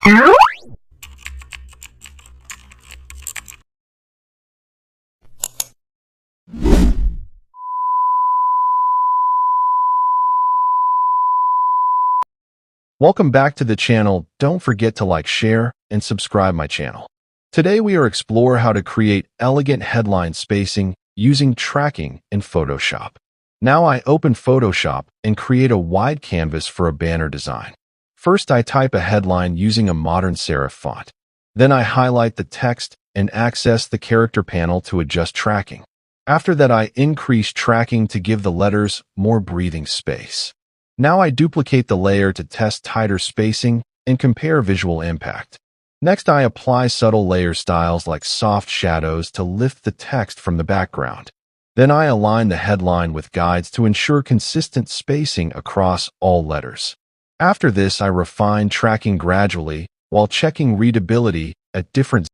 Welcome back to the channel. Don't forget to like, share, and subscribe my channel. Today we are explore how to create elegant headline spacing using tracking in Photoshop. Now I open Photoshop and create a wide canvas for a banner design. First I type a headline using a modern serif font. Then I highlight the text and access the character panel to adjust tracking. After that I increase tracking to give the letters more breathing space. Now I duplicate the layer to test tighter spacing and compare visual impact. Next, I apply subtle layer styles like soft shadows to lift the text from the background. Then I align the headline with guides to ensure consistent spacing across all letters. After this, I refine tracking gradually while checking readability at different